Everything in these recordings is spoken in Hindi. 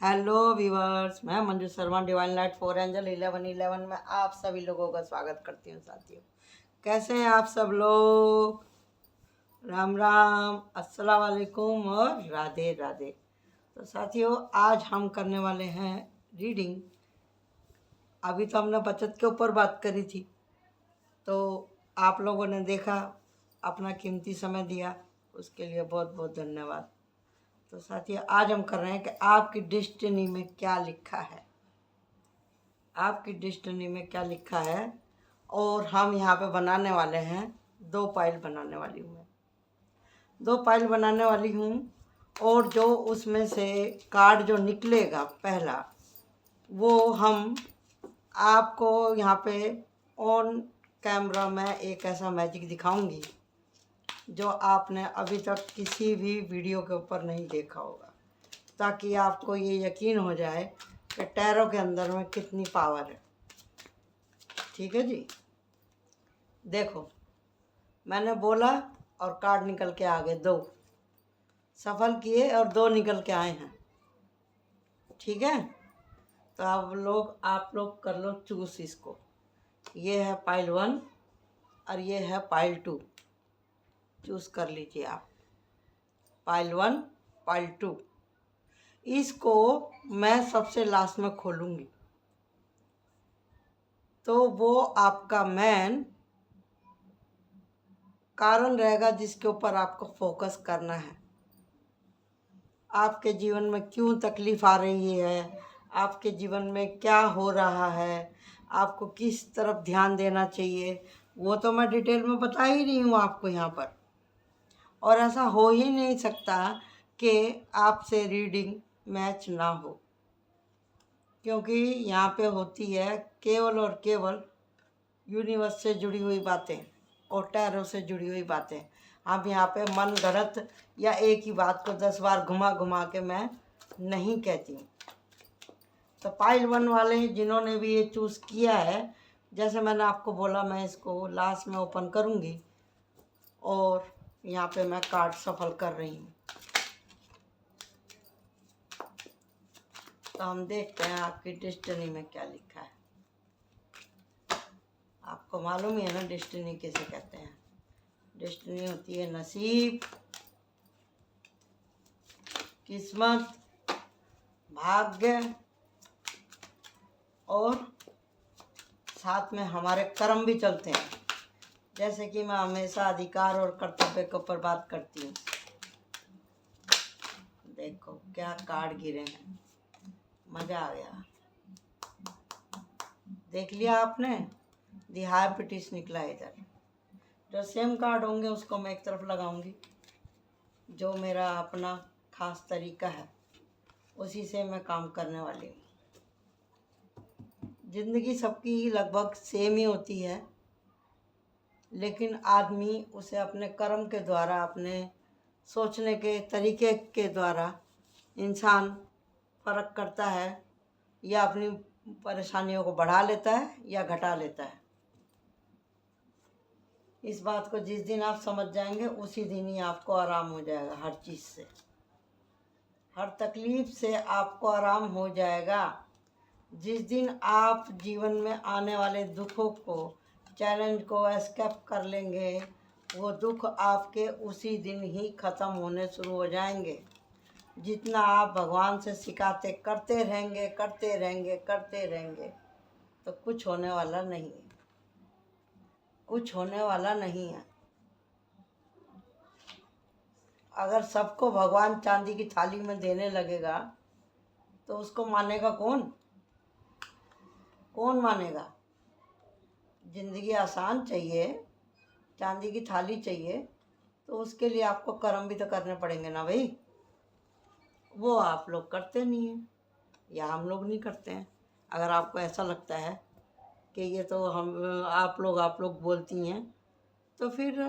हेलो व्यूवर्स, मैं Manju Sharma divine light 4 angel 1111 में आप सभी लोगों का स्वागत करती हूँ। साथियों, कैसे हैं आप सब लोग? राम राम, अस्सलाम वालेकुम और राधे राधे। तो साथियों, आज हम करने वाले हैं रीडिंग। अभी तो हमने बचत के ऊपर बात करी थी, तो आप लोगों ने देखा, अपना कीमती समय दिया, उसके लिए बहुत बहुत धन्यवाद। तो साथियों, आज हम कर रहे हैं कि आपकी डेस्टिनी में क्या लिखा है, आपकी डेस्टिनी में क्या लिखा है। और हम यहाँ पे बनाने वाले हैं 2 पाइल बनाने वाली हूँ मैं, 2 पाइल बनाने वाली हूँ। और जो उसमें से कार्ड जो निकलेगा पहला, वो हम आपको यहाँ पे ऑन कैमरा में एक ऐसा मैजिक दिखाऊंगी जो आपने अभी तक किसी भी वीडियो के ऊपर नहीं देखा होगा, ताकि आपको ये यकीन हो जाए कि टैरो के अंदर में कितनी पावर है। ठीक है जी, देखो, मैंने बोला और कार्ड निकल के आ गए, 2 सफल किए और 2 निकल के आए हैं। ठीक है, तो आप लोग कर लो चूज इसको। ये है पाइल 1 और ये है पाइल 2। चूज कर लीजिए आप, पाइल 1 पाइल 2। इसको मैं सबसे लास्ट में खोलूँगी, तो वो आपका मेन कारण रहेगा जिसके ऊपर आपको फोकस करना है। आपके जीवन में क्यों तकलीफ़ आ रही है, आपके जीवन में क्या हो रहा है, आपको किस तरफ ध्यान देना चाहिए, वो तो मैं डिटेल में बता ही रही हूँ आपको यहाँ पर। और ऐसा हो ही नहीं सकता कि आपसे रीडिंग मैच ना हो, क्योंकि यहाँ पे होती है केवल और केवल यूनिवर्स से जुड़ी हुई बातें और टैरो से जुड़ी हुई बातें। अब यहाँ पे मन गढ़ंत या एक ही बात को 10 बार घुमा घुमा के मैं नहीं कहती हूँ। तो पाइल 1 वाले जिन्होंने भी ये चूज़ किया है, जैसे मैंने आपको बोला, मैं इसको लास्ट में ओपन करूँगी और यहाँ पे मैं कार्ड सफल कर रही हूँ। तो हम देखते हैं आपकी डेस्टिनी में क्या लिखा है। आपको मालूम ही है ना डेस्टिनी किसे कहते हैं। डेस्टिनी होती है नसीब, किस्मत, भाग्य और साथ में हमारे कर्म भी चलते हैं। जैसे कि मैं हमेशा अधिकार और कर्तव्य के ऊपर बात करती हूँ। देखो क्या कार्ड गिरे हैं, मज़ा आ गया। देख लिया आपने, दी हाई पिटिस निकला इधर। जो सेम कार्ड होंगे उसको मैं एक तरफ लगाऊंगी, जो मेरा अपना खास तरीका है उसी से मैं काम करने वाली हूँ। ज़िंदगी सबकी लगभग सेम ही होती है, लेकिन आदमी उसे अपने कर्म के द्वारा, अपने सोचने के तरीके के द्वारा इंसान फ़र्क करता है, या अपनी परेशानियों को बढ़ा लेता है या घटा लेता है। इस बात को जिस दिन आप समझ जाएंगे उसी दिन ही आपको आराम हो जाएगा। हर चीज़ से, हर तकलीफ़ से आपको आराम हो जाएगा जिस दिन आप जीवन में आने वाले दुखों को, चैलेंज को एस्केप कर लेंगे। वो दुख आपके उसी दिन ही ख़त्म होने शुरू हो जाएंगे। जितना आप भगवान से शिकायतें करते रहेंगे करते रहेंगे करते रहेंगे, तो कुछ होने वाला नहीं है, कुछ होने वाला नहीं है। अगर सबको भगवान चांदी की थाली में देने लगेगा तो उसको मानेगा कौन? कौन मानेगा? ज़िंदगी आसान चाहिए, चांदी की थाली चाहिए, तो उसके लिए आपको कर्म भी तो करने पड़ेंगे ना भाई। वो आप लोग करते नहीं हैं, या हम लोग नहीं करते हैं। अगर आपको ऐसा लगता है कि ये तो आप लोग बोलती हैं, तो फिर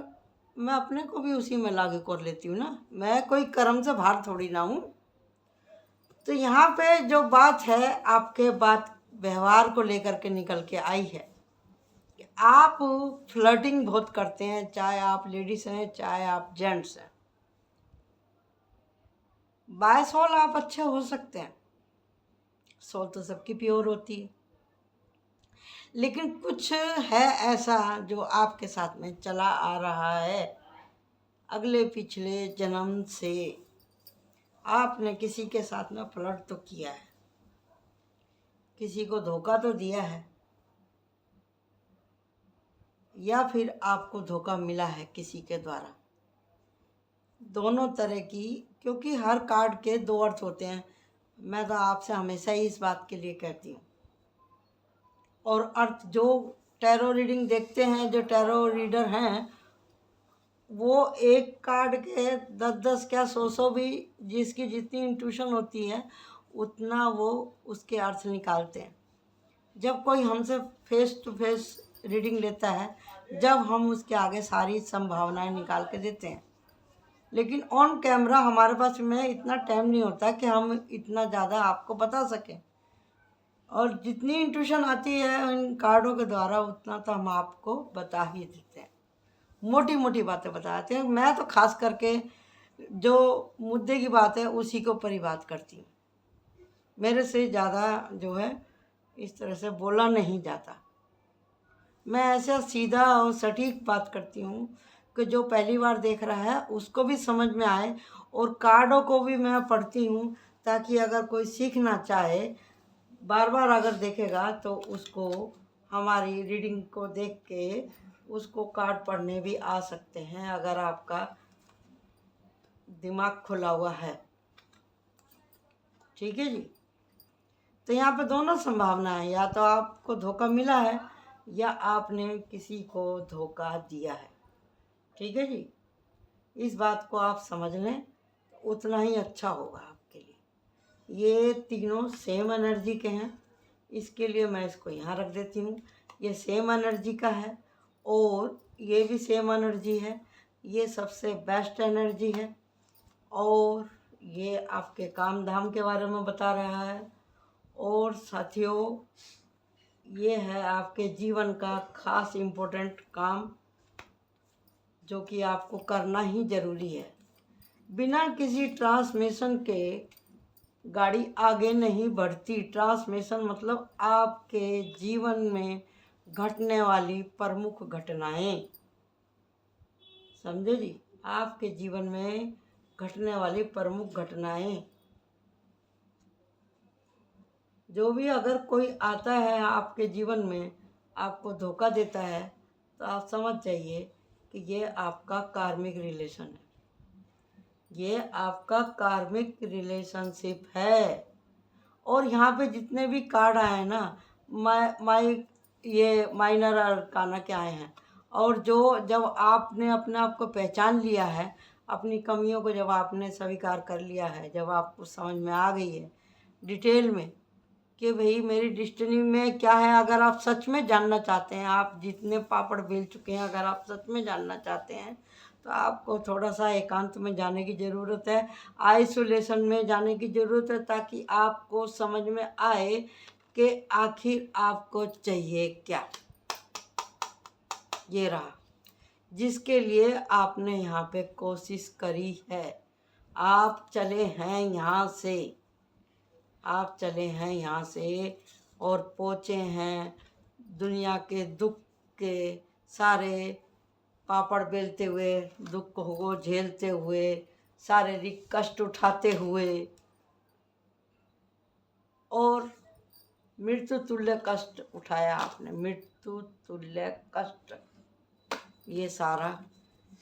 मैं अपने को भी उसी में लागू कर लेती हूँ ना। मैं कोई कर्म से बाहर थोड़ी ना हूँ। तो यहाँ पे जो बात है, आपके बात व्यवहार को लेकर के निकल के आई है कि आप फ्लर्टिंग बहुत करते हैं, चाहे आप लेडीज़ हैं चाहे आप जेंट्स हैं। बाय सोल आप अच्छे हो सकते हैं, सोल तो सबकी प्योर होती है, लेकिन कुछ है ऐसा जो आपके साथ में चला आ रहा है अगले पिछले जन्म से। आपने किसी के साथ में फ्लर्ट तो किया है, किसी को धोखा तो दिया है, या फिर आपको धोखा मिला है किसी के द्वारा। दोनों तरह की, क्योंकि हर कार्ड के दो अर्थ होते हैं। मैं तो आपसे हमेशा ही इस बात के लिए कहती हूँ। और अर्थ जो टैरो रीडिंग देखते हैं, जो टैरो रीडर हैं, वो एक कार्ड के 10-10 क्या 100 भी, जिसकी जितनी इंट्यूशन होती है उतना वो उसके अर्थ निकालते हैं। जब कोई हमसे फेस टू फेस रीडिंग लेता है, जब हम उसके आगे सारी संभावनाएं निकाल के देते हैं, लेकिन ऑन कैमरा हमारे पास में इतना टाइम नहीं होता कि हम इतना ज़्यादा आपको बता सकें। और जितनी इंट्यूशन आती है इन कार्डों के द्वारा उतना तो हम आपको बता ही देते हैं, मोटी मोटी बातें बताते हैं। मैं तो खास करके जो मुद्दे की बात है उसी के ऊपर ही बात करती हूँ। मेरे से ज़्यादा जो है इस तरह से बोला नहीं जाता। मैं ऐसा सीधा और सटीक बात करती हूँ कि जो पहली बार देख रहा है उसको भी समझ में आए, और कार्डों को भी मैं पढ़ती हूँ ताकि अगर कोई सीखना चाहे, बार बार अगर देखेगा तो उसको हमारी रीडिंग को देख के उसको कार्ड पढ़ने भी आ सकते हैं, अगर आपका दिमाग खुला हुआ है। ठीक है जी। तो यहाँ पे दोनों संभावना है, या तो आपको धोखा मिला है या आपने किसी को धोखा दिया है। ठीक है जी। इस बात को आप समझ लें तो उतना ही अच्छा होगा आपके लिए। ये तीनों सेम एनर्जी के हैं, इसके लिए मैं इसको यहाँ रख देती हूँ। ये सेम एनर्जी का है और ये भी सेम एनर्जी है। ये सबसे बेस्ट एनर्जी है और ये आपके काम धाम के बारे में बता रहा है। और साथियों, ये है आपके जीवन का खास इम्पोर्टेंट काम जो कि आपको करना ही ज़रूरी है। बिना किसी ट्रांसमिशन के गाड़ी आगे नहीं बढ़ती। ट्रांसमिशन मतलब आपके जीवन में घटने वाली प्रमुख घटनाएं, समझे जी, आपके जीवन में घटने वाली प्रमुख घटनाएं जो भी, अगर कोई आता है आपके जीवन में आपको धोखा देता है तो आप समझ जाइए कि ये आपका कार्मिक रिलेशन है, ये आपका कार्मिक रिलेशनशिप है। और यहाँ पे जितने भी कार्ड आए हैं ना, ये माइनर अरकाना के आए हैं, और जो जब आपने अपने आप को पहचान लिया है, अपनी कमियों को जब आपने स्वीकार कर लिया है, जब आपको समझ में आ गई है डिटेल में कि भाई मेरी डिस्टिनी में क्या है, अगर आप सच में जानना चाहते हैं, आप जितने पापड़ बेल चुके हैं, अगर आप सच में जानना चाहते हैं तो आपको थोड़ा सा एकांत में जाने की ज़रूरत है, आइसोलेशन में जाने की ज़रूरत है, ताकि आपको समझ में आए कि आखिर आपको चाहिए क्या। ये रहा जिसके लिए आपने यहाँ पे कोशिश करी है। आप चले हैं यहाँ से, आप चले हैं यहाँ से और पहुँचे हैं दुनिया के दुख के सारे पापड़ बेलते हुए, दुख को झेलते हुए, शारीरिक कष्ट उठाते हुए और मृत्यु तुल्य कष्ट उठाया आपने, मृत्यु तुल्य कष्ट। ये सारा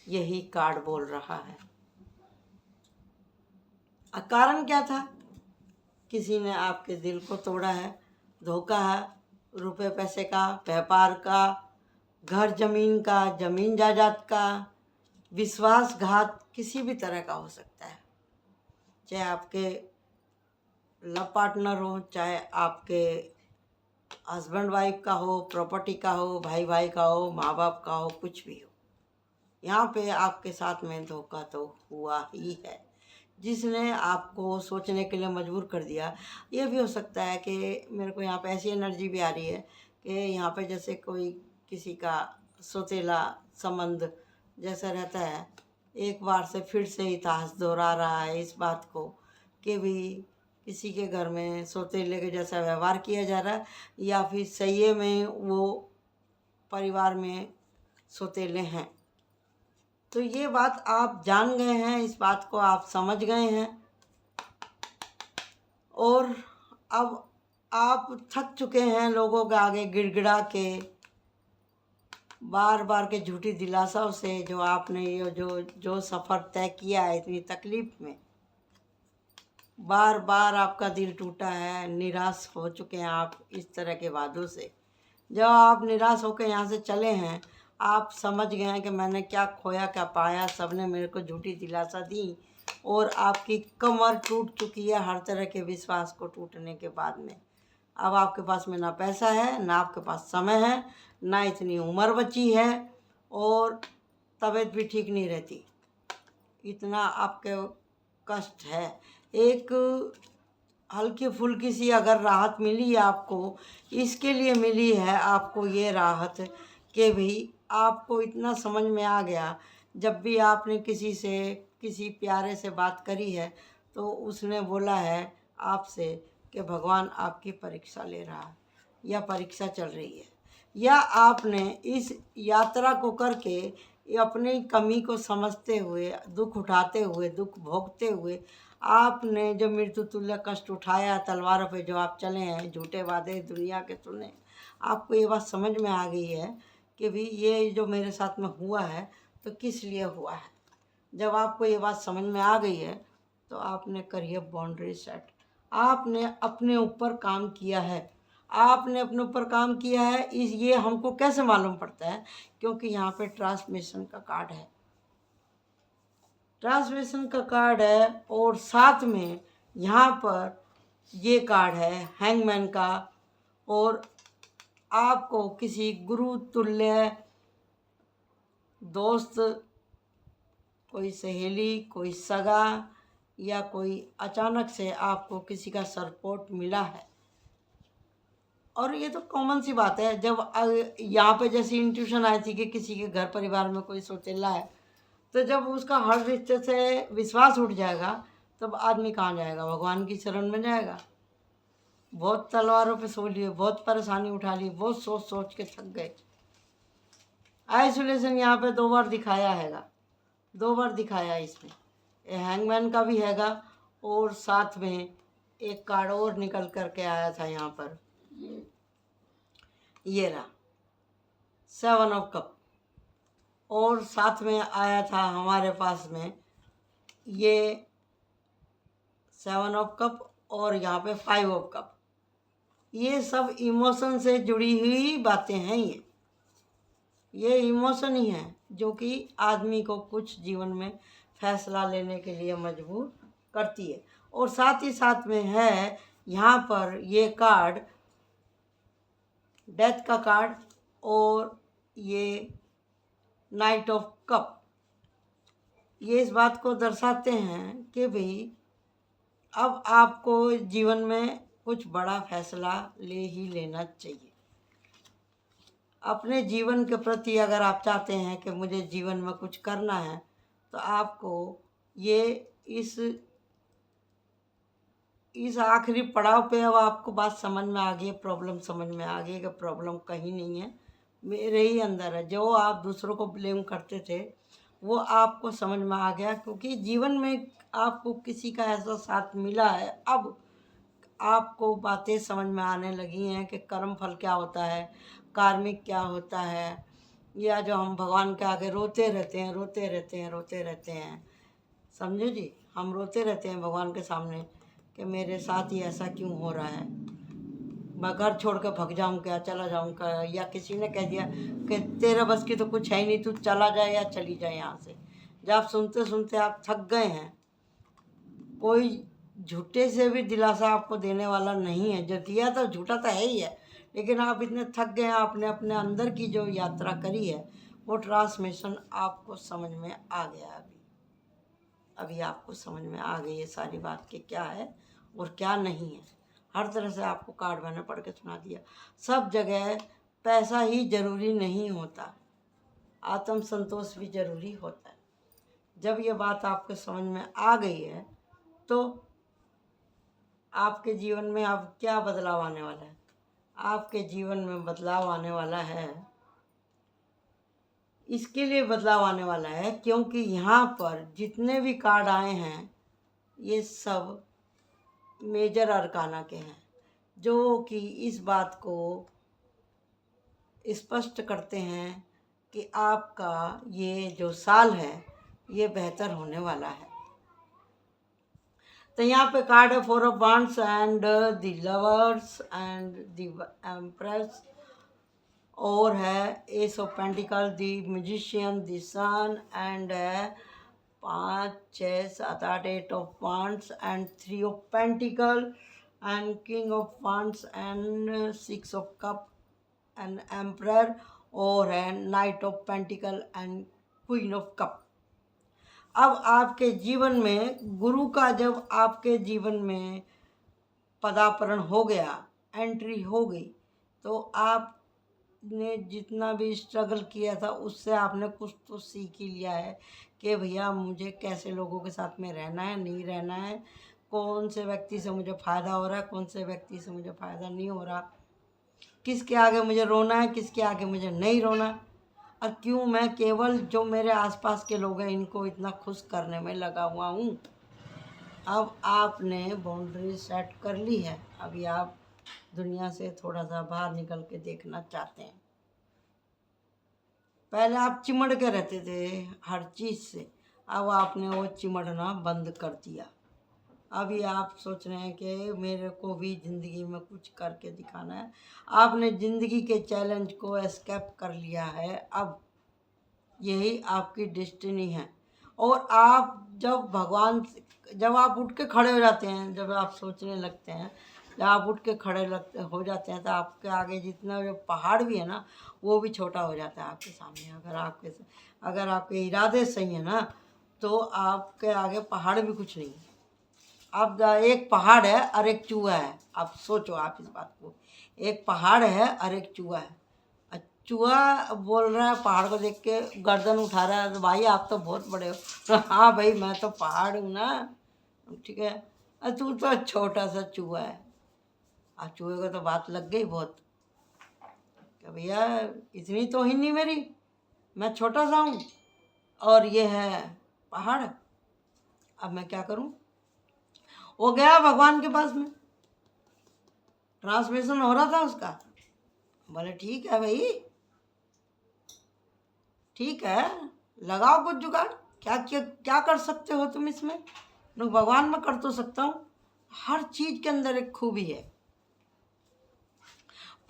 यही कार्ड बोल रहा है। कारण क्या था? किसी ने आपके दिल को तोड़ा है, धोखा है, रुपए पैसे का, व्यापार का, घर जमीन का, जमीन जायदाद का, विश्वासघात किसी भी तरह का हो सकता है। चाहे आपके लव पार्टनर हो, चाहे आपके हस्बैंड वाइफ का हो, प्रॉपर्टी का हो, भाई भाई का हो, माँ बाप का हो, कुछ भी हो, यहाँ पे आपके साथ में धोखा तो हुआ ही है, जिसने आपको सोचने के लिए मजबूर कर दिया। ये भी हो सकता है कि मेरे को यहाँ पे ऐसी एनर्जी भी आ रही है कि यहाँ पे जैसे कोई किसी का सौतेला संबंध जैसा रहता है, एक बार से फिर से इतिहास दोहरा रहा है इस बात को कि भी किसी के घर में सौतेले के जैसा व्यवहार किया जा रहा है, या फिर सही में वो परिवार में सौतेले हैं। तो ये बात आप जान गए हैं, इस बात को आप समझ गए हैं, और अब आप थक चुके हैं लोगों के आगे गिड़गिड़ा के, बार बार के झूठी दिलासों से। जो आपने ये जो सफ़र तय किया है इतनी तकलीफ़ में, बार बार आपका दिल टूटा है, निराश हो चुके हैं आप इस तरह के वादों से। जब आप निराश होकर यहाँ से चले हैं, आप समझ गए हैं कि मैंने क्या खोया क्या पाया, सबने मेरे को झूठी दिलासा दी, और आपकी कमर टूट चुकी है हर तरह के विश्वास को टूटने के बाद में। अब आपके पास में ना पैसा है, ना आपके पास समय है, ना इतनी उम्र बची है, और तबीयत भी ठीक नहीं रहती। इतना आपके कष्ट है। एक हल्की फुल्की सी अगर राहत मिली है आपको, इसके लिए मिली है आपको ये राहत कि भाई आपको इतना समझ में आ गया, जब भी आपने किसी से, किसी प्यारे से बात करी है, तो उसने बोला है आपसे कि भगवान आपकी परीक्षा ले रहा है, या परीक्षा चल रही है, या आपने इस यात्रा को करके अपनी कमी को समझते हुए, दुख उठाते हुए, दुख भोगते हुए, आपने जो मृत्यु तुल्य कष्ट उठाया, तलवारों पे जो आप चले हैं, झूठे वादे दुनिया के सुने, आपको ये बात समझ में आ गई है कि भाई ये जो मेरे साथ में हुआ है तो किस लिए हुआ है। जब आपको ये बात समझ में आ गई है, तो आपने करिए बाउंड्री सेट। आपने अपने ऊपर काम किया है, आपने अपने ऊपर काम किया है। इस ये हमको कैसे मालूम पड़ता है? क्योंकि यहाँ पे ट्रांसमिशन का कार्ड है, ट्रांसमिशन का कार्ड है, और साथ में यहाँ पर ये कार्ड है हैंगमैन का। और आपको किसी गुरु तुल्य दोस्त, कोई सहेली, कोई सगा, या कोई अचानक से आपको किसी का सपोर्ट मिला है। और ये तो कॉमन सी बात है। जब यहाँ पे जैसी इंट्यूशन आई थी कि किसी के घर परिवार में कोई सौतेला है, तो जब उसका हर रिश्ते से विश्वास उठ जाएगा, तब आदमी कहाँ जाएगा? भगवान की शरण में जाएगा। बहुत तलवारों पे सो लिए, बहुत परेशानी उठा ली, बहुत सोच सोच के थक गए। आइसोलेशन यहाँ पे 2 बार दिखाया हैगा, 2 बार दिखाया इसमें। हैंगमैन का भी हैगा, और साथ में एक कार्ड और निकल करके आया था यहाँ पर, ये रहा 7 ऑफ कप, और साथ में आया था हमारे पास में ये 7 ऑफ कप, और यहाँ पे 5 ऑफ कप। ये सब इमोशन से जुड़ी हुई बातें हैं। ये इमोशन ही है जो कि आदमी को कुछ जीवन में फैसला लेने के लिए मजबूर करती है। और साथ ही साथ में है यहाँ पर ये कार्ड, डेथ का कार्ड, और ये नाइट ऑफ कप। ये इस बात को दर्शाते हैं कि भाई अब आपको जीवन में कुछ बड़ा फैसला ले ही लेना चाहिए। अपने जीवन के प्रति अगर आप चाहते हैं कि मुझे जीवन में कुछ करना है, तो आपको ये इस आखिरी पड़ाव पे अब आपको बात समझ में आ गई, प्रॉब्लम समझ में आ गई कि प्रॉब्लम कहीं नहीं है, मेरे ही अंदर है। जो आप दूसरों को ब्लेम करते थे वो आपको समझ में आ गया, क्योंकि जीवन में आपको किसी का ऐसा साथ मिला है। अब आपको बातें समझ में आने लगी हैं कि कर्म फल क्या होता है, कार्मिक क्या होता है, या जो हम भगवान के आगे रोते रहते हैं, रोते रहते हैं, रोते रहते हैं। समझो जी, हम रोते रहते हैं भगवान के सामने कि मेरे साथ ही ऐसा क्यों हो रहा है, मैं घर छोड़ कर भग जाऊँ क्या, चला जाऊँ क्या, या किसी ने कह दिया कि तेरा बस की तो कुछ है ही नहीं, तू चला जाए या चली जाए यहाँ से। जब आप सुनते सुनते आप थक गए हैं, कोई झूठे से भी दिलासा आपको देने वाला नहीं है। जो दिया तो झूठा तो है ही है, लेकिन आप इतने थक गए हैं, आपने अपने अंदर की जो यात्रा करी है, वो ट्रांसमिशन आपको समझ में आ गया। अभी आपको समझ में आ गई है सारी बात कि क्या है और क्या नहीं है। हर तरह से आपको कार्ड मैंने पढ़ के सुना दिया। सब जगह पैसा ही ज़रूरी नहीं होता, आत्म संतोष भी ज़रूरी होता है। जब ये बात आपको समझ में आ गई है, तो आपके जीवन में अब क्या बदलाव आने वाला है? आपके जीवन में बदलाव आने वाला है, इसके लिए बदलाव आने वाला है क्योंकि यहाँ पर जितने भी कार्ड आए हैं ये सब मेजर अरकाना के हैं, जो कि इस बात को स्पष्ट करते हैं कि आपका ये जो साल है ये बेहतर होने वाला है। तो यहाँ पे कार्ड है 4 of wands and the lovers and the empress, और है ace of pentacle, the musician, the sun, and है 5 6 7 8 8 of wands and 3 of pentacle and king of wands and 6 of cup and emperor, और है knight of pentacle and queen of cup. अब आपके जीवन में गुरु का जब आपके जीवन में पदार्पण हो गया, एंट्री हो गई, तो आपने जितना भी स्ट्रगल किया था उससे आपने कुछ तो सीख ही लिया है कि भैया मुझे कैसे लोगों के साथ में रहना है, नहीं रहना है, कौन से व्यक्ति से मुझे फ़ायदा हो रहा है, कौन से व्यक्ति से मुझे फ़ायदा नहीं हो रहा, किसके आगे मुझे रोना है, किसके आगे मुझे नहीं रोना, और क्यों मैं केवल जो मेरे आसपास के लोग हैं इनको इतना खुश करने में लगा हुआ हूँ। अब आपने बाउंड्री सेट कर ली है, अभी आप दुनिया से थोड़ा सा बाहर निकल के देखना चाहते हैं। पहले आप चिमड़ के रहते थे हर चीज़ से, अब आपने वो चिमड़ना बंद कर दिया। अभी आप सोच रहे हैं कि मेरे को भी ज़िंदगी में कुछ करके दिखाना है। आपने ज़िंदगी के चैलेंज को एस्केप कर लिया है, अब यही आपकी डेस्टिनी है। और आप जब आप उठ के खड़े हो जाते हैं, जब आप सोचने लगते हैं, जब आप उठ के हो जाते हैं तो आपके आगे जितना जो पहाड़ भी है ना वो भी छोटा हो जाता है आपके सामने। अगर आपके इरादे सही है ना तो आपके आगे पहाड़ भी कुछ नहीं है। अब एक पहाड़ है और एक चूहा है, आप सोचो आप इस बात को, एक पहाड़ है और एक चूहा है। चूहा बोल रहा है पहाड़ को देख के, गर्दन उठा रहा है, तो भाई आप तो बहुत बड़े हो। तो हाँ भाई मैं तो पहाड़ हूँ ना, ठीक है, तू तो छोटा सा चूहा है। और चूहे को तो बात लग गई बहुत कि भैया इतनी तो ही नहीं मेरी, मैं छोटा सा हूँ और ये है पहाड़, अब मैं क्या करूँ। वो गया भगवान के पास में, ट्रांसलेशन हो रहा था उसका। बोले ठीक है भाई, ठीक है, लगाओ कुछ जुगाड़, क्या कर सकते हो तुम इसमें। तो भगवान मैं कर तो सकता हूँ, हर चीज़ के अंदर एक खूबी है।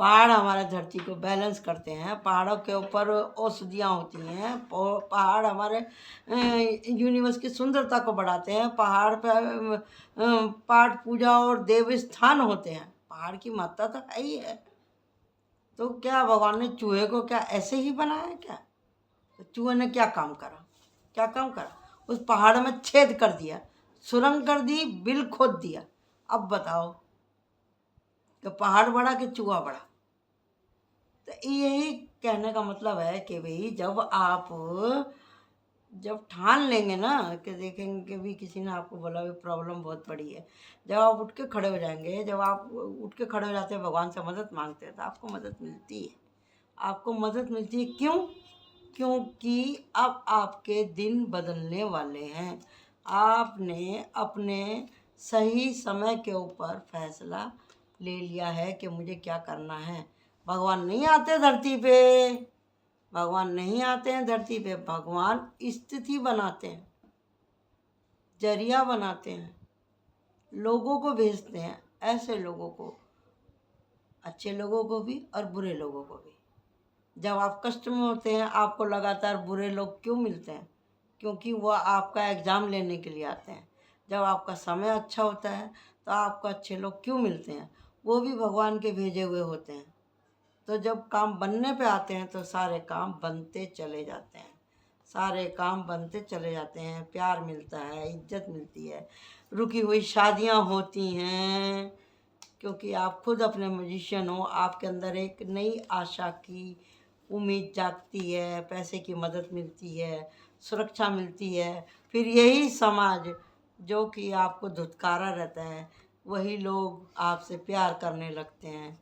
पहाड़ हमारे धरती को बैलेंस करते हैं, पहाड़ों के ऊपर औषधियाँ होती हैं, पहाड़ हमारे यूनिवर्स की सुंदरता को बढ़ाते हैं, पहाड़ पर पाठ पूजा और देव स्थान होते हैं, पहाड़ की महत्ता तो है ही है। तो क्या भगवान ने चूहे को क्या ऐसे ही बनाया क्या? तो चूहे ने क्या काम करा, उस पहाड़ में छेद कर दिया, सुरंग कर दी, बिल खोद दिया। अब बताओ कि पहाड़ बड़ा कि चूहा बड़ा। तो यही कहने का मतलब है कि भाई जब ठान लेंगे ना कि देखेंगे कि भी किसी ने आपको बोला भी प्रॉब्लम बहुत बड़ी है, जब आप उठ के खड़े हो जाएंगे, जब आप उठ के खड़े हो जाते हैं, भगवान से मदद मांगते हैं, तो आपको मदद मिलती है। आपको मदद मिलती है क्यों? क्योंकि अब आपके दिन बदलने वाले हैं। आपने अपने सही समय के ऊपर फैसला ले लिया है कि मुझे क्या करना है। भगवान नहीं आते धरती पे, भगवान नहीं आते हैं धरती पे, भगवान स्थिति बनाते हैं, जरिया बनाते हैं, लोगों को भेजते हैं, ऐसे लोगों को, अच्छे लोगों को भी और बुरे लोगों को भी। जब आप कष्ट में होते हैं आपको लगातार बुरे लोग क्यों मिलते हैं? क्योंकि वो आपका एग्ज़ाम लेने के लिए आते हैं। जब आपका समय अच्छा होता है तो आपको अच्छे लोग क्यों मिलते हैं? वो भी भगवान के भेजे हुए होते हैं। तो जब काम बनने पे आते हैं तो सारे काम बनते चले जाते हैं, सारे काम बनते चले जाते हैं, प्यार मिलता है, इज्जत मिलती है, रुकी हुई शादियां होती हैं, क्योंकि आप खुद अपने म्यूजिशियन हो, आपके अंदर एक नई आशा की उम्मीद जागती है, पैसे की मदद मिलती है, सुरक्षा मिलती है। फिर यही समाज जो कि आपको धुतकारा रहता है, वही लोग आपसे प्यार करने लगते हैं।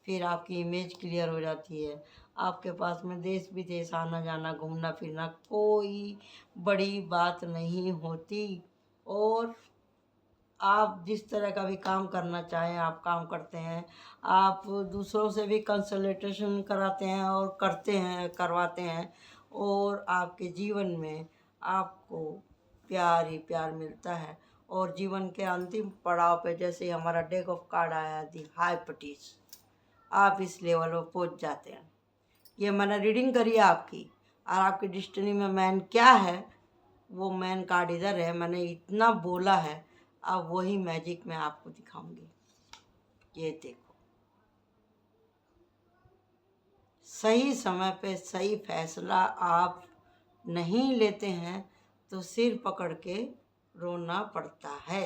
फिर आपकी इमेज क्लियर हो जाती है। आपके पास में देश विदेश आना जाना घूमना फिरना कोई बड़ी बात नहीं होती। और आप जिस तरह का भी काम करना चाहें आप काम करते हैं। आप दूसरों से भी कंसल्टेशन कराते हैं और करते हैं करवाते हैं। और आपके जीवन में आपको प्यार ही प्यार मिलता है। और जीवन के अंतिम पड़ाव पे जैसे ही हमारा डेक ऑफ कार्ड आया दी हाइपटिस, आप इस लेवल पर पहुंच जाते हैं। ये मैंने रीडिंग करी है आपकी। और आपकी डिस्टिनी में मैन क्या है, वो मैन कार्ड इधर है। मैंने इतना बोला है, अब वही मैजिक मैं आपको दिखाऊंगी। ये देखो, सही समय पे सही फैसला आप नहीं लेते हैं तो सिर पकड़ के रोना पड़ता है।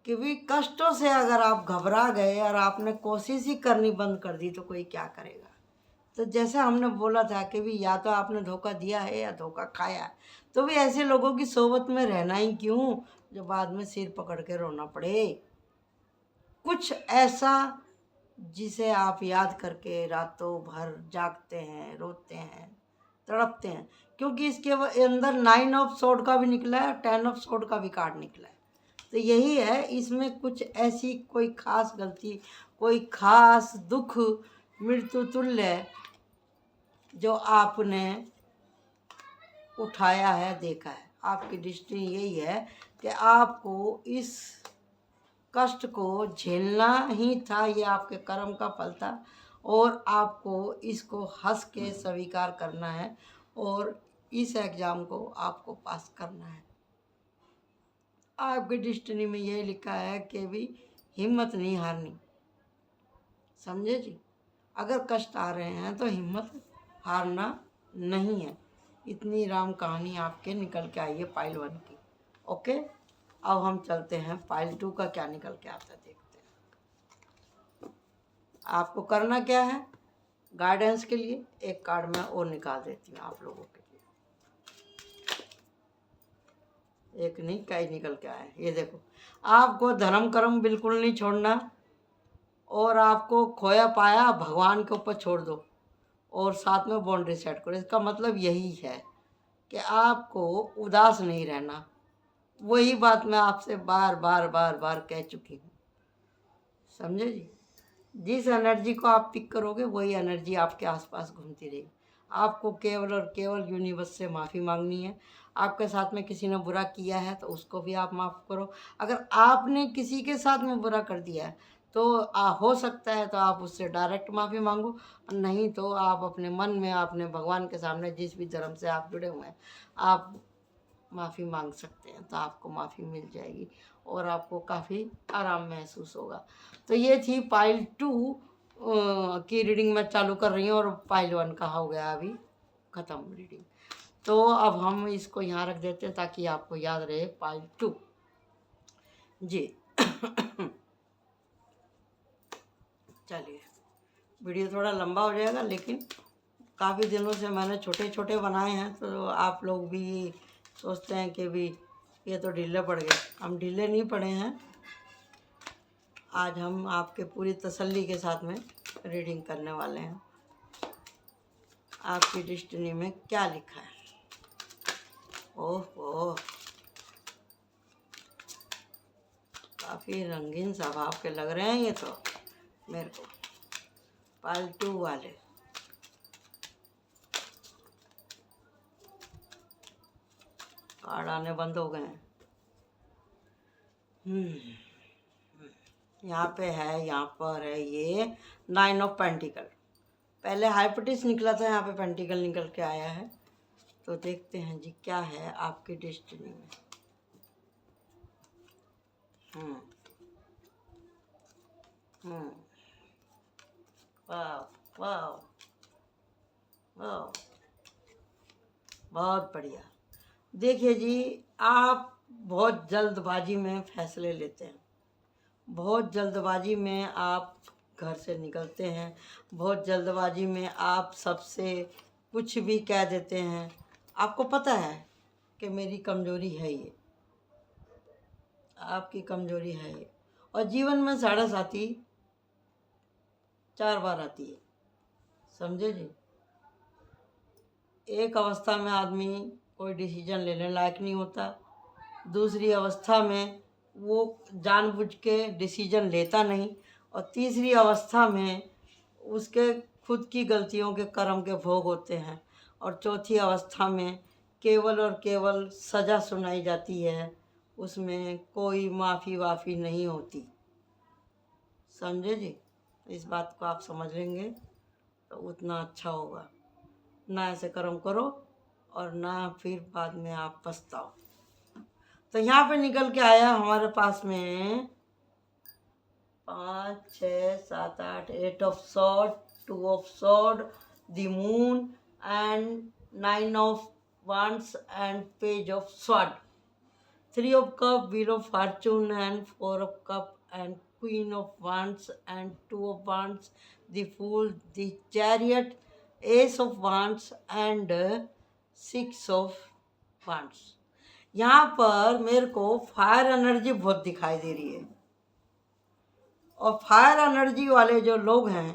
क्योंकि कष्टों से अगर आप घबरा गए और आपने कोशिश ही करनी बंद कर दी तो कोई क्या करेगा। तो जैसे हमने बोला था कि भी या तो आपने धोखा दिया है या धोखा खाया है, तो भी ऐसे लोगों की सोबत में रहना ही क्यों जो बाद में सिर पकड़ के रोना पड़े। कुछ ऐसा जिसे आप याद करके रातों भर जागते हैं, रोते हैं, तड़पते हैं। क्योंकि इसके अंदर 9 ऑफ सोर्ड का भी निकला है, 10 ऑफ सोर्ड का भी कार्ड निकला है। तो यही है, इसमें कुछ ऐसी कोई खास गलती, कोई खास दुख, मृत्यु तुल्य जो आपने उठाया है, देखा है। आपकी दृष्टि यही है कि आपको इस कष्ट को झेलना ही था, ये आपके कर्म का फल था। और आपको इसको हंस के स्वीकार करना है और इस एग्ज़ाम को आपको पास करना है। आपकी डिस्टिनी में यही लिखा है कि भी हिम्मत नहीं हारनी। समझे जी? अगर कष्ट आ रहे हैं तो हिम्मत हारना नहीं है। इतनी राम कहानी आपके निकल के आई है पाइल 1 की। ओके, अब हम चलते हैं पाइल 2 का क्या निकल के आता है, देखते हैं। आपको करना क्या है, गाइडेंस के लिए एक कार्ड मैं और निकाल देती हूँ आप लोगों के लिए। एक नहीं, कई निकल के आए। ये देखो, आपको धर्म कर्म बिल्कुल नहीं छोड़ना और आपको खोया पाया भगवान के ऊपर छोड़ दो और साथ में बाउंड्री सेट करो। इसका मतलब यही है कि आपको उदास नहीं रहना। वही बात मैं आपसे बार बार बार बार कह चुकी हूँ। समझे जी? जिस एनर्जी को आप पिक करोगे वही एनर्जी आपके आसपास घूमती रहेगी। आपको केवल और केवल यूनिवर्स से माफ़ी मांगनी है। आपके साथ में किसी ने बुरा किया है तो उसको भी आप माफ़ करो। अगर आपने किसी के साथ में बुरा कर दिया है तो हो सकता है तो आप उससे डायरेक्ट माफ़ी मांगो, नहीं तो आप अपने मन में अपने भगवान के सामने जिस भी धर्म से आप जुड़े हुए हैं आप माफ़ी मांग सकते हैं, तो आपको माफ़ी मिल जाएगी और आपको काफ़ी आराम महसूस होगा। तो ये थी पाइल 2 की रीडिंग मैं चालू कर रही हूँ और पाइल 1 का हो गया अभी ख़त्म रीडिंग। तो अब हम इसको यहाँ रख देते हैं ताकि आपको याद रहे पाइल 2 जी। चलिए, वीडियो थोड़ा लंबा हो जाएगा लेकिन काफ़ी दिनों से मैंने छोटे छोटे बनाए हैं तो आप लोग भी सोचते हैं कि भी ये तो ढीले पड़ गए। हम ढीले नहीं पड़े हैं। आज हम आपके पूरी तसल्ली के साथ में रीडिंग करने वाले हैं। आपकी डिस्टिनी में क्या लिखा है? ओह, काफ़ी रंगीन स्वभाव के लग रहे हैं ये तो मेरे को। पाइल 2 वाले कार्ड आने बंद हो गए हैं। यहाँ पे है, यहाँ पर है ये 9 ऑफ पेंटिकल। पहले हाइपटिस निकला था, यहाँ पे पेंटिकल निकल के आया है। तो देखते हैं जी क्या है आपकी डेस्टिनी में। वाह वाह वाह, बहुत बढ़िया। देखिए जी, आप बहुत जल्दबाजी में फैसले लेते हैं, बहुत जल्दबाजी में आप घर से निकलते हैं, बहुत जल्दबाजी में आप सबसे कुछ भी कह देते हैं। आपको पता है कि मेरी कमज़ोरी है ये, आपकी कमजोरी है ये। और जीवन में साढ़े साथी 4 बार आती है, समझे जी। एक अवस्था में आदमी कोई डिसीजन लेने लायक नहीं होता, दूसरी अवस्था में वो जानबूझ के डिसीजन लेता नहीं, और तीसरी अवस्था में उसके खुद की गलतियों के कर्म के भोग होते हैं, और चौथी अवस्था में केवल और केवल सज़ा सुनाई जाती है, उसमें कोई माफ़ी वाफ़ी नहीं होती, समझे जी। इस बात को आप समझ लेंगे तो उतना अच्छा होगा, ना ऐसे कर्म करो और ना फिर बाद में आप पछताओ। तो यहाँ पे निकल के आया हमारे पास में 5 6 7 8 8 of sword, 2 of sword, the moon and 9 of wands and page of sword, 3 of cup, wheel of fortune and 4 of cup and queen of wands and 2 of wands, the fool, the chariot, ace of wands and 6 of wands। यहाँ पर मेरे को फायर एनर्जी बहुत दिखाई दे रही है, और फायर एनर्जी वाले जो लोग हैं,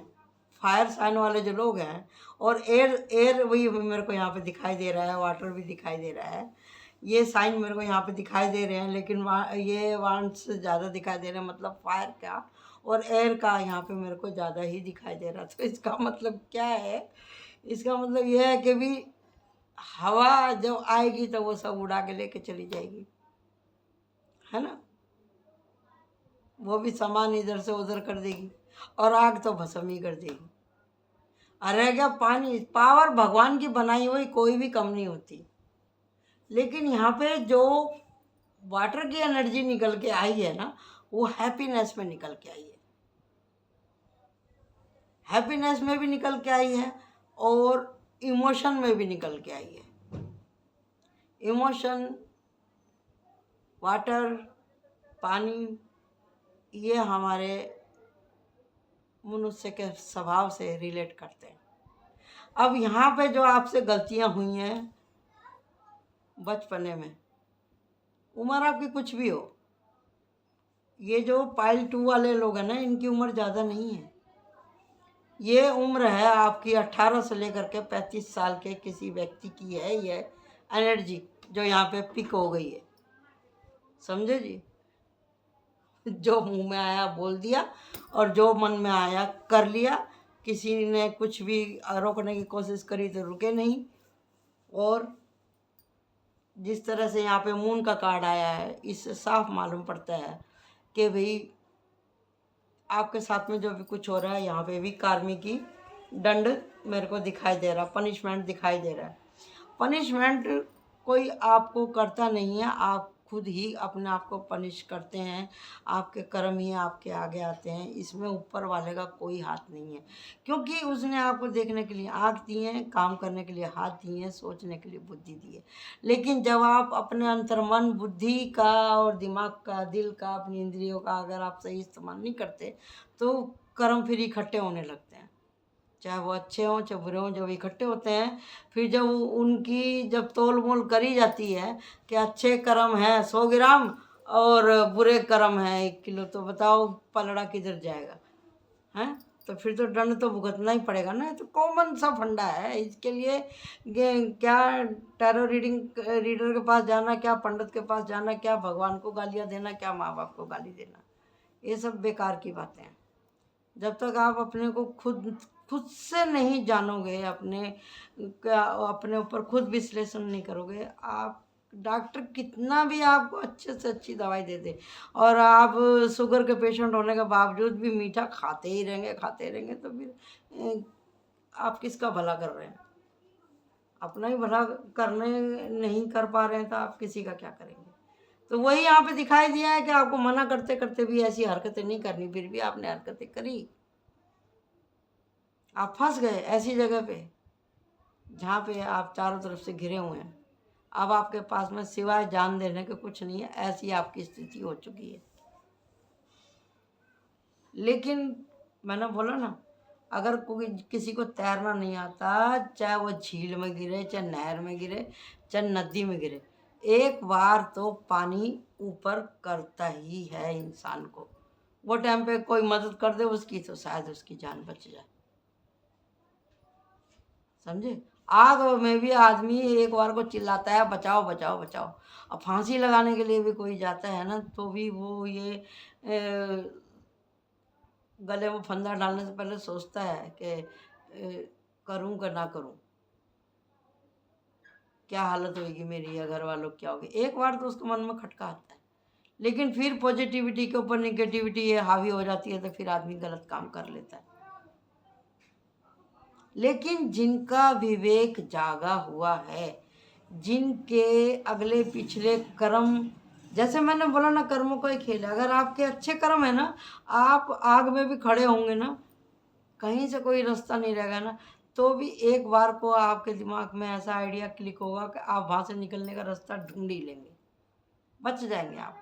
फायर साइन वाले जो लोग हैं, और एयर वही मेरे को यहाँ पे दिखाई दे रहा है, वाटर भी दिखाई दे रहा है, ये साइन मेरे को यहाँ पे दिखाई दे रहे हैं, लेकिन ये वांस ज़्यादा दिखाई दे रहे हैं, मतलब फायर का और एयर का यहाँ पे मेरे को ज़्यादा ही दिखाई दे रहा। तो इसका मतलब क्या है, इसका मतलब ये है कि भी हवा जब आएगी तो वो सब उड़ा के लेके चली जाएगी, है ना, वो भी सामान इधर से उधर कर देगी, और आग तो भस्म ही कर देगी। अरे क्या पानी, पावर भगवान की बनाई हुई कोई भी कम नहीं होती, लेकिन यहाँ पे जो वाटर की एनर्जी निकल के आई है ना, वो हैप्पीनेस में निकल के आई है, हैप्पीनेस में भी निकल के आई है और इमोशन में भी निकल के आई है। इमोशन, वाटर, पानी, ये हमारे मनुष्य के स्वभाव से रिलेट करते हैं। अब यहाँ पे जो आपसे गलतियाँ हुई हैं बचपने में, उम्र आपकी कुछ भी हो, ये जो पाइल 2 वाले लोग हैं ना, इनकी उम्र ज़्यादा नहीं है, ये उम्र है आपकी 18 से लेकर के 35 साल के किसी व्यक्ति की है ये एनर्जी जो यहाँ पे पिक हो गई है, समझे जी। जो मुंह में आया बोल दिया और जो मन में आया कर लिया, किसी ने कुछ भी रोकने की कोशिश करी तो रुके नहीं। और जिस तरह से यहाँ पे मून का कार्ड आया है, इससे साफ मालूम पड़ता है कि भाई आपके साथ में जो भी कुछ हो रहा है, यहाँ पे भी कार्मी की दंड मेरे को दिखाई दे रहा, पनिशमेंट दिखाई दे रहा है। पनिशमेंट कोई आपको करता नहीं है, आप खुद ही अपने आप को पनिश करते हैं, आपके कर्म ही आपके आगे आते हैं, इसमें ऊपर वाले का कोई हाथ नहीं है, क्योंकि उसने आपको देखने के लिए आँख दी है, काम करने के लिए हाथ दिए हैं, सोचने के लिए बुद्धि दी है। लेकिन जब आप अपने अंतर्मन, बुद्धि का और दिमाग का, दिल का, अपनी इंद्रियों का अगर आप सही इस्तेमाल नहीं करते तो कर्म फिर इकट्ठे होने लगते हैं, चाहे वो अच्छे हों चाहे बुरे हों। जब इकट्ठे होते हैं, फिर जब उनकी जब तोल मोल करी जाती है कि अच्छे कर्म हैं 100 ग्राम और बुरे कर्म हैं 1 किलो, तो बताओ पलड़ा किधर जाएगा, हैं? तो फिर तो दंड तो भुगतना ही पड़ेगा ना। तो कॉमन सा फंडा है, इसके लिए क्या टैरो रीडर के पास जाना, क्या पंडित के पास जाना, क्या भगवान को गालियाँ देना, क्या माँ बाप को गाली देना, ये सब बेकार की बातें हैं। जब तक आप अपने को खुद से नहीं जानोगे, अपने ऊपर खुद विश्लेषण नहीं करोगे, आप डॉक्टर कितना भी आपको अच्छे से अच्छी दवाई दे दे और आप शुगर के पेशेंट होने के बावजूद भी मीठा खाते ही रहेंगे, तो फिर आप किसका भला कर रहे हैं? अपना ही भला करने नहीं कर पा रहे हैं तो आप किसी का क्या करेंगे? तो वही यहाँ पे दिखाई दिया है कि आपको मना करते करते भी ऐसी हरकतें नहीं करनी, फिर भी आपने हरकतें करी, आप फंस गए ऐसी जगह पे जहाँ पे आप चारों तरफ से घिरे हुए हैं। अब आपके पास में सिवाय जान देने के कुछ नहीं है, ऐसी आपकी स्थिति हो चुकी है। लेकिन मैंने बोला ना, अगर कोई किसी को तैरना नहीं आता, चाहे वो झील में गिरे, चाहे नहर में गिरे, चाहे नदी में गिरे, एक बार तो पानी ऊपर करता ही है इंसान को। वो टाइम पे कोई मदद कर दे उसकी तो शायद उसकी जान बच जाए, समझे। आग में भी आदमी एक बार को चिल्लाता है बचाओ बचाओ बचाओ। अब फांसी लगाने के लिए भी कोई जाता है ना तो भी वो ये गले में फंदा डालने से पहले सोचता है कि करूं कि ना करूं, क्या हालत होगी मेरी या घर वालों क्या होगी। एक बार तो उसके मन में खटका आता है, लेकिन फिर पॉजिटिविटी के ऊपर निगेटिविटी ये हावी हो जाती है तो फिर आदमी गलत काम कर लेता है। लेकिन जिनका विवेक जागा हुआ है, जिनके अगले पिछले कर्म, जैसे मैंने बोला ना कर्मों का ही खेल है। अगर आपके अच्छे कर्म है ना, आप आग में भी खड़े होंगे ना, कहीं से कोई रास्ता नहीं रहेगा ना, तो भी एक बार को आपके दिमाग में ऐसा आइडिया क्लिक होगा कि आप वहाँ से निकलने का रास्ता ढूंढ ही लेंगे, बच जाएंगे आप।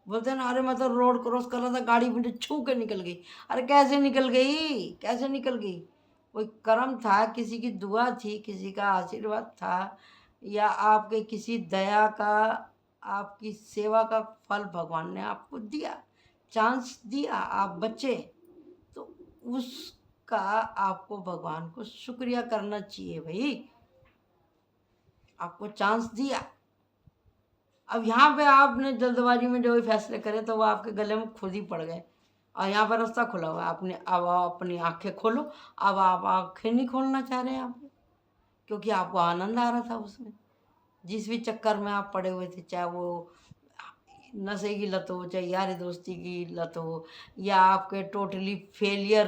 बोलते हैं ना, अरे मैं तो रोड क्रॉस कर रहा था गाड़ी मुझे छू के निकल गई। अरे कैसे निकल गई, कैसे निकल गई? कोई कर्म था, किसी की दुआ थी, किसी का आशीर्वाद था, या आपके किसी दया का, आपकी सेवा का फल भगवान ने आपको दिया, चांस दिया, आप बचे। तो उसका आपको भगवान को शुक्रिया करना चाहिए भाई, आपको चांस दिया। अब यहाँ पे आपने जल्दबाजी में जो भी फैसले करे तो वो आपके गले में खुद ही पड़ गए, और यहाँ पर रास्ता खुला हुआ है। आपने अब आप अपनी आंखें खोलो। अब आप आंखें नहीं खोलना चाह रहे हैं आप, क्योंकि आपको आनंद आ रहा था उसमें, जिस भी चक्कर में आप पड़े हुए थे, चाहे वो नशे की लत हो, चाहे यारी दोस्ती की लत हो, या आपके टोटली फेलियर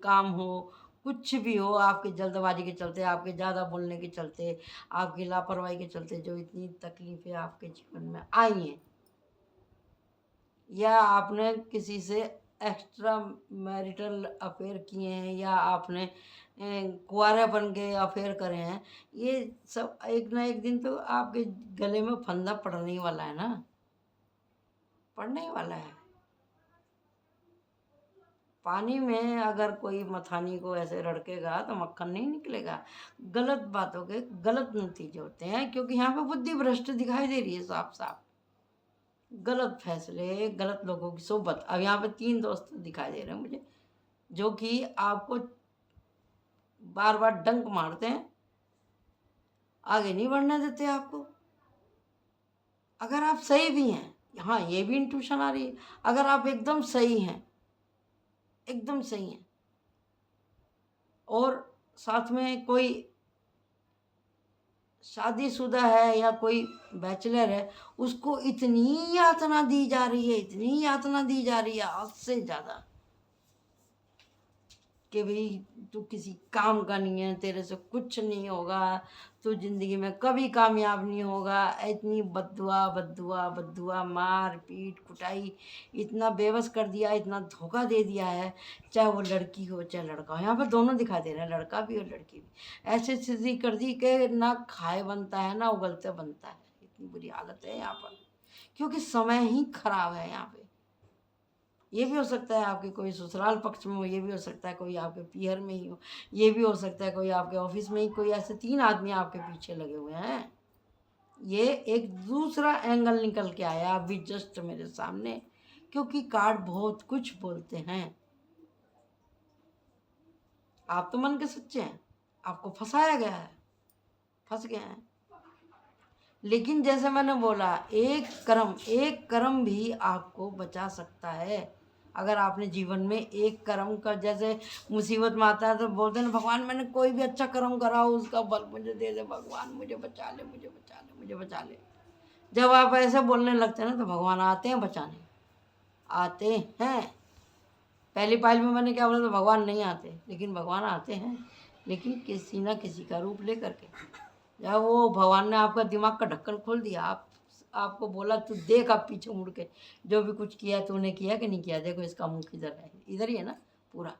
काम हो, कुछ भी हो, आपके जल्दबाजी के चलते, आपके ज़्यादा बोलने के चलते, आपकी लापरवाही के चलते जो इतनी तकलीफ़ें आपके जीवन में आई हैं, या आपने किसी से एक्स्ट्रा मैरिटल अफेयर किए हैं, या आपने कुंवारेपन के अफेयर करे हैं, ये सब एक ना एक दिन तो आपके गले में फंदा पड़ने ही वाला है ना, पड़ने ही वाला है। पानी में अगर कोई मथानी को ऐसे रड़केगा तो मक्खन नहीं निकलेगा। गलत बातों के गलत नतीजे होते हैं, क्योंकि यहाँ पे बुद्धि भ्रष्ट दिखाई दे रही है साफ साफ। गलत फैसले, गलत लोगों की सोबत। अब यहाँ पे 3 दोस्त दिखाई दे रहे हैं मुझे, जो कि आपको बार बार डंक मारते हैं, आगे नहीं बढ़ने देते आपको। अगर आप सही भी हैं, हाँ ये भी इंट्यूशन आ रही है, अगर आप एकदम सही हैं, एकदम सही हैं, और साथ में कोई शादीशुदा है या कोई बैचलर है, उसको इतनी यातना दी जा रही है, इतनी यातना दी जा रही है हद से ज़्यादा, कि भाई तू किसी काम का नहीं है, तेरे से कुछ नहीं होगा, तू जिंदगी में कभी कामयाब नहीं होगा। इतनी बद्दुआ बद्दुआ बद्दुआ, मार पीट कुटाई, इतना बेबस कर दिया, इतना धोखा दे दिया है, चाहे वो लड़की हो चाहे लड़का हो। यहाँ पर दोनों दिखा दे रहे हैं, लड़का भी और लड़की भी। ऐसी स्थिति कर दी कि ना खाए बनता है ना उगलते बनता है, इतनी बुरी हालत है यहाँ पर, क्योंकि समय ही खराब है यहाँ पे। ये भी हो सकता है आपके कोई ससुराल पक्ष में हो, ये भी हो सकता है कोई आपके पीहर में ही हो, ये भी हो सकता है कोई आपके ऑफिस में ही कोई ऐसे 3 आदमी आपके पीछे लगे हुए हैं। ये एक दूसरा एंगल निकल के आया अभी जस्ट मेरे सामने, क्योंकि कार्ड बहुत कुछ बोलते हैं। आप तो मन के सच्चे हैं, आपको फंसाया गया है, फंस गए हैं। लेकिन जैसे मैंने बोला, एक कर्म भी आपको बचा सकता है। अगर आपने जीवन में एक कर्म का, जैसे मुसीबत में आता है तो बोलते हैं भगवान मैंने कोई भी अच्छा कर्म करा हो उसका फल मुझे दे दे, भगवान मुझे बचा ले, मुझे बचा ले, मुझे बचा ले। जब आप ऐसे बोलने लगते हैं ना तो भगवान आते हैं बचाने, आते हैं। पहली पाइल में मैंने क्या बोला था, भगवान नहीं आते, लेकिन भगवान आते हैं, लेकिन किसी ना किसी का रूप ले करके। जब वो भगवान ने आपका दिमाग का ढक्कन खोल दिया, आपको बोला तू देख आप पीछे मुड़ के, जो भी कुछ किया तूने किया कि नहीं किया, देखो इसका मुंह किधर है, इधर ही है ना पूरा।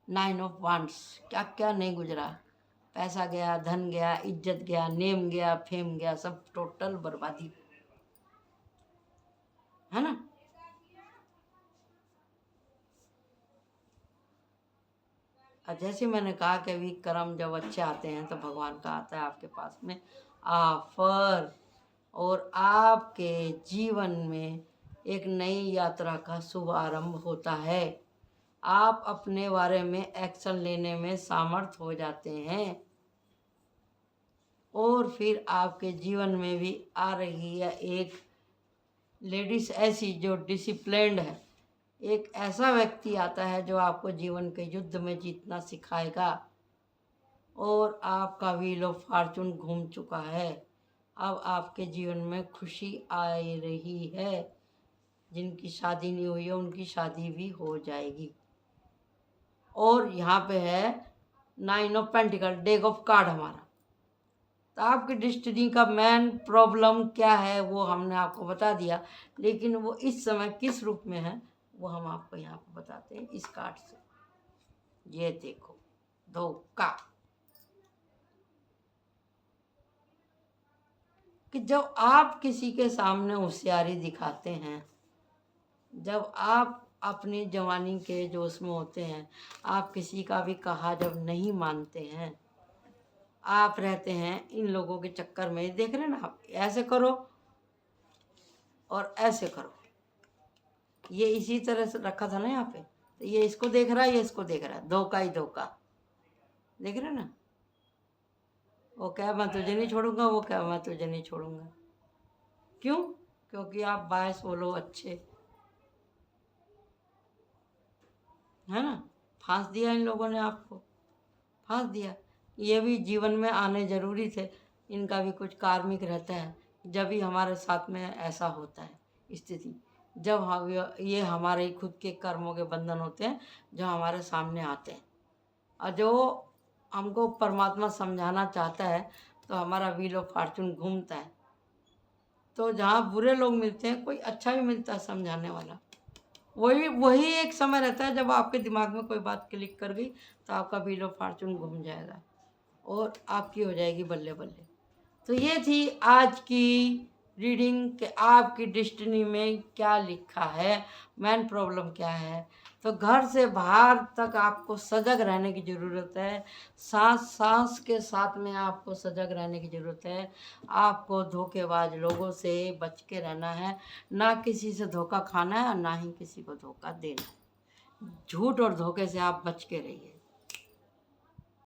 9 ऑफ वांड्स, क्या क्या नहीं गुजरा, पैसा गया, धन गया, इज्जत गया, नेम गया, फेम गया, सब टोटल बर्बादी, है ना। और जैसे मैंने कहा कि अभी कर्म जब अच्छे आते हैं तो भगवान का आता है आपके पास में ऑफर, और आपके जीवन में एक नई यात्रा का शुभ आरंभ होता है। आप अपने बारे में एक्शन लेने में समर्थ हो जाते हैं और फिर आपके जीवन में भी आ रही है एक लेडीज ऐसी जो डिसिप्लिन्ड है। एक ऐसा व्यक्ति आता है जो आपको जीवन के युद्ध में जीतना सिखाएगा और आपका व्हील ऑफ फॉर्चून घूम चुका है। अब आपके जीवन में खुशी आ रही है। जिनकी शादी नहीं हुई है उनकी शादी भी हो जाएगी। और यहाँ पे है 9 of pentacle, deck of card हमारा। तो आपकी डेस्टिनी का मेन प्रॉब्लम क्या है वो हमने आपको बता दिया, लेकिन वो इस समय किस रूप में है वो हम आपको यहाँ पे बताते हैं इस कार्ड से। ये देखो, धोखा। कि जब आप किसी के सामने होशियारी दिखाते हैं, जब आप अपनी जवानी के जोश में होते हैं, आप किसी का भी कहा जब नहीं मानते हैं, आप रहते हैं इन लोगों के चक्कर में। देख रहे हैं ना, आप ऐसे करो और ऐसे करो, ये इसी तरह से रखा था ना यहाँ पे। तो ये इसको देख रहा है, ये इसको देख रहा है, धोखा ही धोखा। देख रहे हैं ना, वो क्या मैं तुझे नहीं छोड़ूंगा, वो क्या मैं तुझे नहीं छोड़ूंगा। क्यों? क्योंकि आप बायस बोलो अच्छे, है ना। फांस दिया इन लोगों ने आपको, फांस दिया। ये भी जीवन में आने जरूरी थे, इनका भी कुछ कार्मिक रहता है। जब भी हमारे साथ में ऐसा होता है स्थिति, जब हम ये हमारे खुद के कर्मों के बंधन होते हैं जो हमारे सामने आते हैं और जो हमको परमात्मा समझाना चाहता है, तो हमारा व्हील ऑफ फॉर्चून घूमता है। तो जहाँ बुरे लोग मिलते हैं, कोई अच्छा भी मिलता है समझाने वाला। वही वही एक समय रहता है जब आपके दिमाग में कोई बात क्लिक कर गई तो आपका व्हील ऑफ फॉर्चून घूम जाएगा और आपकी हो जाएगी बल्ले बल्ले। तो ये थी आज की रीडिंग कि आपकी डेस्टिनी में क्या लिखा है, मेन प्रॉब्लम क्या है। तो घर से बाहर तक आपको सजग रहने की ज़रूरत है। सांस सांस के साथ में आपको सजग रहने की ज़रूरत है। आपको धोखेबाज लोगों से बच के रहना है, ना किसी से धोखा खाना है और ना ही किसी को धोखा देना है। झूठ और धोखे से आप बच के रहिए।